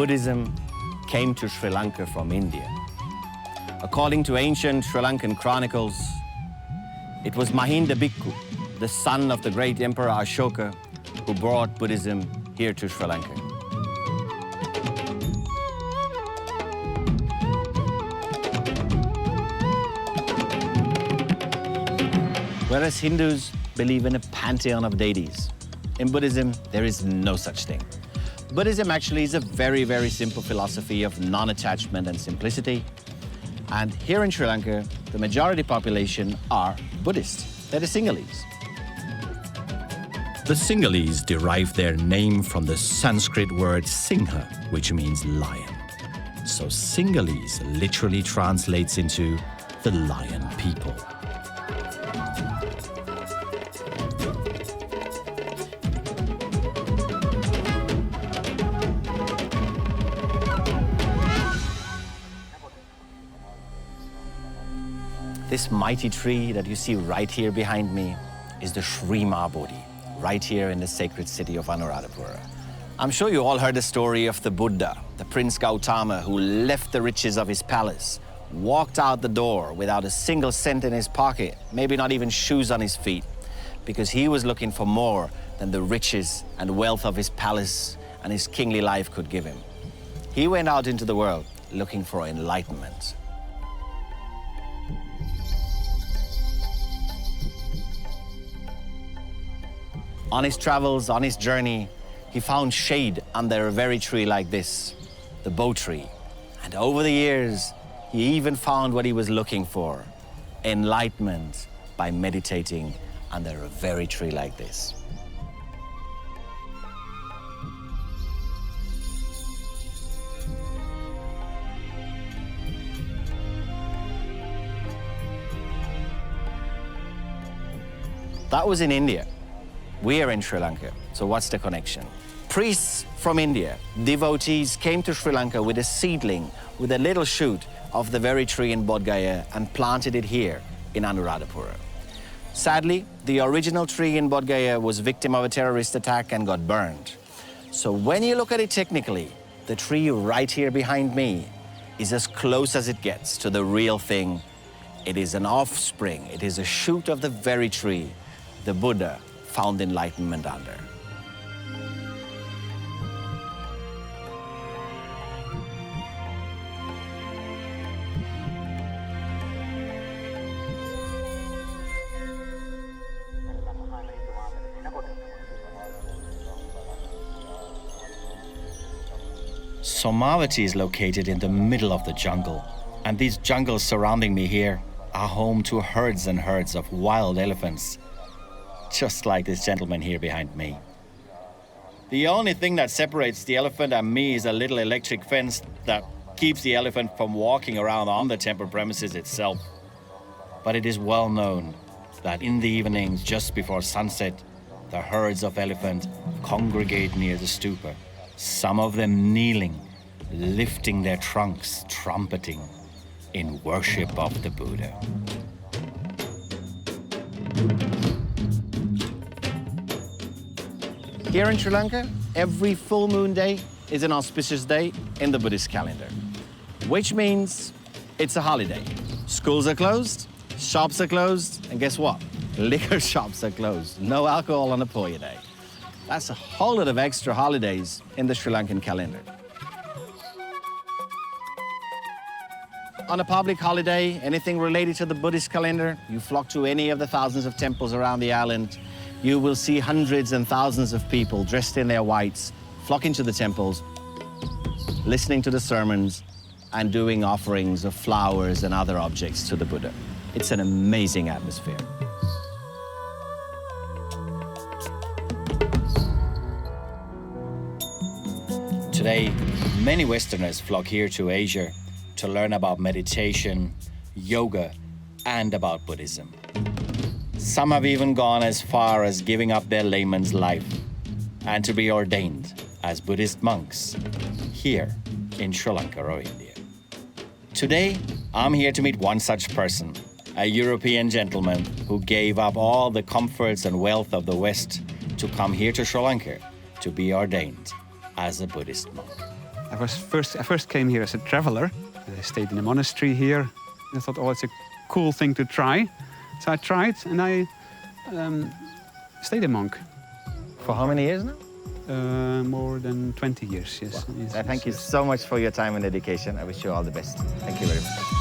Buddhism came to Sri Lanka from India. According to ancient Sri Lankan chronicles, it was Mahinda Bhikkhu, the son of the great Emperor Ashoka, who brought Buddhism here to Sri Lanka. Whereas Hindus believe in a pantheon of deities, in Buddhism, there is no such thing. Buddhism actually is a very, very simple philosophy of non-attachment and simplicity. And here in Sri Lanka, the majority population are Buddhist. They're the Sinhalese. The Sinhalese derive their name from the Sanskrit word Singha, which means lion. So Sinhalese literally translates into the lion people. This mighty tree that you see right here behind me is the Sri Bodhi, right here in the sacred city of Anuradhapura. I'm sure you all heard the story of the Buddha, the Prince Gautama, who left the riches of his palace, walked out the door without a single cent in his pocket, maybe not even shoes on his feet, because he was looking for more than the riches and wealth of his palace and his kingly life could give him. He went out into the world looking for enlightenment. On his travels, on his journey, he found shade under a very tree like this, the Bo tree. And over the years, he even found what he was looking for, enlightenment, by meditating under a very tree like this. That was in India. We are in Sri Lanka, so what's the connection? Priests from India, devotees, came to Sri Lanka with a seedling, with a little shoot of the very tree in Bodh Gaya and planted it here in Anuradhapura. Sadly, the original tree in Bodh Gaya was victim of a terrorist attack and got burned. So when you look at it technically, the tree right here behind me is as close as it gets to the real thing. It is an offspring, it is a shoot of the very tree the Buddha found enlightenment under. Somavati is located in the middle of the jungle, and these jungles surrounding me here are home to herds and herds of wild elephants, just like this gentleman here behind me. The only thing that separates the elephant and me is a little electric fence that keeps the elephant from walking around on the temple premises itself. But it is well known that in the evenings just before sunset, the herds of elephant congregate near the stupa, some of them kneeling, lifting their trunks, trumpeting in worship of the Buddha. Here in Sri Lanka, every full moon day is an auspicious day in the Buddhist calendar, which means it's a holiday. Schools are closed, shops are closed, and guess what? Liquor shops are closed. No alcohol on a Poya day. That's a whole lot of extra holidays in the Sri Lankan calendar. On a public holiday, anything related to the Buddhist calendar, you flock to any of the thousands of temples around the island. You will see hundreds and thousands of people dressed in their whites, flocking to the temples, listening to the sermons, and doing offerings of flowers and other objects to the Buddha. It's an amazing atmosphere. Today, many Westerners flock here to Asia to learn about meditation, yoga, and about Buddhism. Some have even gone as far as giving up their layman's life and to be ordained as Buddhist monks here in Sri Lanka or India. Today, I'm here to meet one such person, a European gentleman who gave up all the comforts and wealth of the West to come here to Sri Lanka to be ordained as a Buddhist monk. I first came here as a traveler. I stayed in a monastery here. I thought, oh, it's a cool thing to try. So I tried, and I stayed a monk. For how many years now? More than 20 years, yes. Wow. Thank you so much for your time and dedication. I wish you all the best. Thank you very much.